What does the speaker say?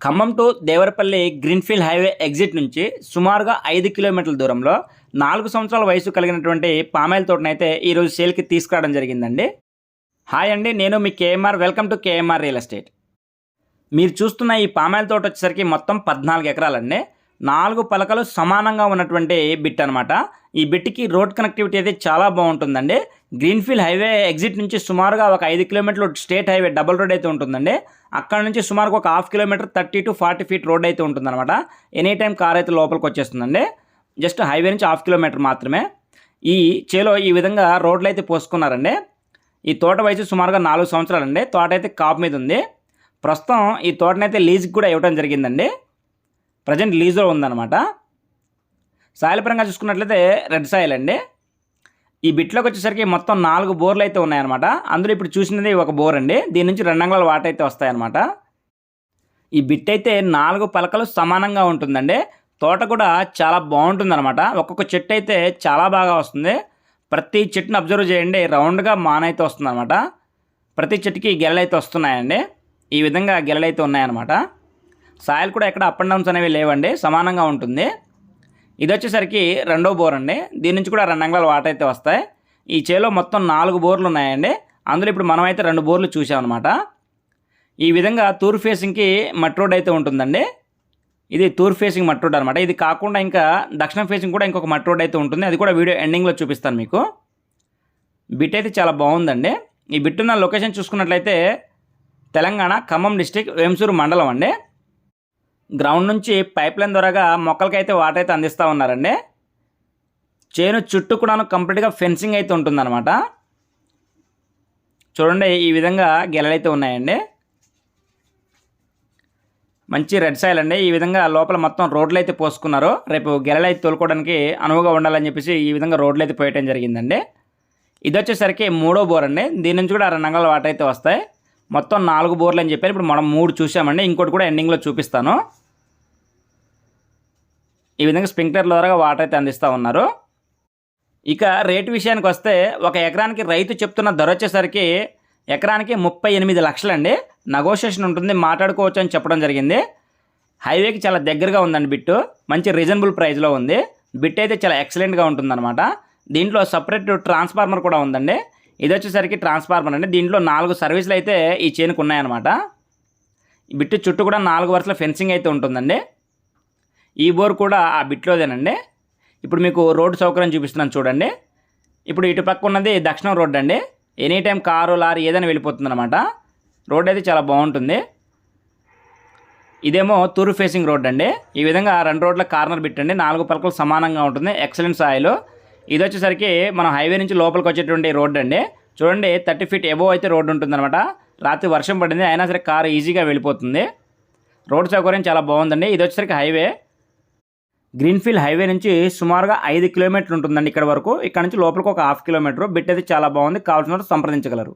Khammam to Devarapalli greenfield highway exit నుంచి సుమారుగా 5 కిలోమీటర్ల దూరంలో 4 సంవత్సరాల వయసు కలిగినటువంటి పామాయిల్ తోటనైతే ఈరోజు సేల్కి తీసుకురావడం జరిగిందండి. హాయ్ అండి, నేను మీ KMR. Welcome to KMR real estate. మీరు చూస్తున్న ఈ పామాయిల్ తోట వచ్చేసరికి మొత్తం 14 ఎకరాలండి. 4 పలకలు సమానంగా ఉన్నటువంటి బిట్ అనమాట. ఈ బిట్కి రోడ్ కనెక్టివిటీ అయితే చాలా బాగుంటుందండి. గ్రీన్ఫీల్డ్ హైవే ఎగ్జిట్ నుంచి సుమారుగా ఒక 5 కిలోమీటర్లు స్టేట్ హైవే డబుల్ రోడ్ అయితే ఉంటుందండి. అక్కడ నుంచి సుమారుగా ఒక half kilometre 30 to 40 feet road అయితే ఉంటుందన్నమాట. ఎనీ టైం కార్ అయితే లోపలికి వచ్చేస్తుందండి. జస్ట్ హైవే నుంచి హాఫ్ కిలోమీటర్ మాత్రమే. ఈ చేలో ఈ విధంగా రోడ్లు అయితే పోసుకున్నారండి. ఈ తోట వయసు సుమారుగా 4 సంవత్సరాలండి. తోట అయితే కాపు మీద ఉంది. ప్రస్తుతం ఈ తోటనైతే లీజ్కి కూడా ఇవ్వడం జరిగిందండి. ప్రజెంట్ లీజ్లో ఉందన్నమాట. సాయిల్ పరంగా చూసుకున్నట్లయితే రెడ్ సాయిల్ అండి. ఈ బిట్లోకి వచ్చేసరికి మొత్తం 4 బోర్లు అయితే ఉన్నాయన్నమాట. అందులో ఇప్పుడు చూసినది ఒక బోర్ అండి. దీని నుంచి 2 అంగుళాల వాటర్ అయితే వస్తాయన్నమాట. ఈ బిట్ అయితే 4 పలకలు సమానంగా ఉంటుందండి. తోట కూడా చాలా బాగుంటుందన్నమాట. ఒక్కొక్క చెట్టు అయితే చాలా బాగా వస్తుంది. ప్రతి చెట్టును అబ్జర్వ్ చేయండి, రౌండ్గా మానైతే వస్తుందన్నమాట. ప్రతి చెట్టుకి గెలలైతే వస్తున్నాయండి. ఈ విధంగా గెలలైతే ఉన్నాయన్నమాట. సాయిల్ కూడా ఎక్కడ అప్ అండ్ డౌన్స్ అనేవి లేవండి, సమానంగా ఉంటుంది. ఇది వచ్చేసరికి రెండో బోర్ అండి. దీని నుంచి కూడా 2 అంగుళాల వాటర్ అయితే వస్తాయి. ఈ చేలో మొత్తం 4 బోర్లు ఉన్నాయండి. అందులో ఇప్పుడు మనమైతే 2 బోర్లు చూసామన్నమాట. ఈ విధంగా తూర్పు ఫేసింగ్కి మట్టి రోడ్ అయితే ఉంటుందండి. ఇది తూర్పు ఫేసింగ్ మట్టి రోడ్ అనమాట. ఇది కాకుండా ఇంకా దక్షిణ ఫేసింగ్ కూడా ఇంకొక మట్టి రోడ్ అయితే ఉంటుంది. అది కూడా వీడియో ఎండింగ్లో చూపిస్తాను మీకు. బిట్ అయితే చాలా బాగుందండి. ఈ బిట్ ఉన్న లొకేషన్ చూసుకున్నట్లయితే తెలంగాణ ఖమ్మం డిస్టిక్ వేంసూరు మండలం అండి. గ్రౌండ్ నుంచి పైప్ లైన్ ద్వారాగా మొక్కలకైతే వాటర్ అయితే అందిస్తూ ఉన్నారండి. చేను చుట్టూ కూడాను కంప్లీట్గా ఫెన్సింగ్ అయితే ఉంటుందన్నమాట. చూడండి, ఈ విధంగా గెలలైతే ఉన్నాయండి. మంచి రెడ్ సాయిల్ అండి. ఈ విధంగా లోపల మొత్తం రోడ్లు అయితే పోసుకున్నారు. రేపు గెలలు అయితే తోలుకోవడానికి అనువుగా ఉండాలని చెప్పేసి ఈ విధంగా రోడ్లు అయితే పోయటం జరిగిందండి. ఇది వచ్చేసరికి 3వ బోర్ అండి. దీని నుంచి కూడా 2 అంగుళాల వాటర్ అయితే వస్తాయి. మొత్తం 4 బోర్లు అని చెప్పారు. ఇప్పుడు మనం 3 చూసామండి. ఇంకోటి కూడా ఎండింగ్లో చూపిస్తాను. ఈ విధంగా స్ప్రింక్లర్ల ద్వారా వాటర్ అయితే అందిస్తూ ఉన్నారు. ఇక రేటు విషయానికి వస్తే ఒక ఎకరానికి రైతు చెప్తున్న ధర వచ్చేసరికి ఎకరానికి 38 లక్షలండి. నెగోషియేషన్ ఉంటుంది, మాట్లాడుకోవచ్చు అని చెప్పడం జరిగింది. హైవేకి చాలా దగ్గరగా ఉందండి బిట్టు. మంచి రీజనబుల్ ప్రైస్లో ఉంది. బిట్ అయితే చాలా ఎక్సలెంట్గా ఉంటుందన్నమాట. దీంట్లో సపరేట్ ట్రాన్స్ఫార్మర్ కూడా ఉందండి. ఇది వచ్చేసరికి ట్రాన్స్ఫార్మర్ అండి. దీంట్లో 4 సర్వీసులు అయితే ఈ చేనుకు ఉన్నాయన్నమాట. ఈ బిట్టు చుట్టూ కూడా 4 వరుసల ఫెన్సింగ్ అయితే ఉంటుందండి. ఈ బోర్ కూడా ఆ బిట్లోదేనండి. ఇప్పుడు మీకు రోడ్డు సౌకర్యం చూపిస్తున్నాను చూడండి. ఇప్పుడు ఇటు పక్క ఉన్నది దక్షిణం రోడ్డు అండి. ఎనీ టైం కారు లారీ ఏదైనా వెళ్ళిపోతుంది అనమాట. రోడ్ అయితే చాలా బాగుంటుంది. ఇదేమో తూర్పు ఫేసింగ్ రోడ్ అండి. ఈ విధంగా 2 రోడ్ల కార్నర్ బిట్టండి. 4 పలకలు సమానంగా ఉంటుంది. Excellent soil. ఇది వచ్చేసరికి మనం హైవే నుంచి లోపలికి వచ్చేటువంటి రోడ్డు అండి. చూడండి, 30 ఫీట్ ఎబోవ్ అయితే రోడ్డు ఉంటుందన్నమాట. రాత్రి వర్షం పడింది, అయినా సరే కారు ఈజీగా వెళ్ళిపోతుంది. రోడ్ సౌకర్యం చాలా బాగుందండి. ఇది వచ్చేసరికి హైవే. గ్రీన్ఫీల్డ్ హైవే నుంచి సుమారుగా 5 కిలోమీటర్లు ఉంటుందండి ఇక్కడ వరకు. ఇక్కడ నుంచి లోపలికి ఒక హాఫ్ కిలోమీటర్. బిట్ అయితే చాలా బాగుంది. కావాల్సిన సంప్రదించగలరు.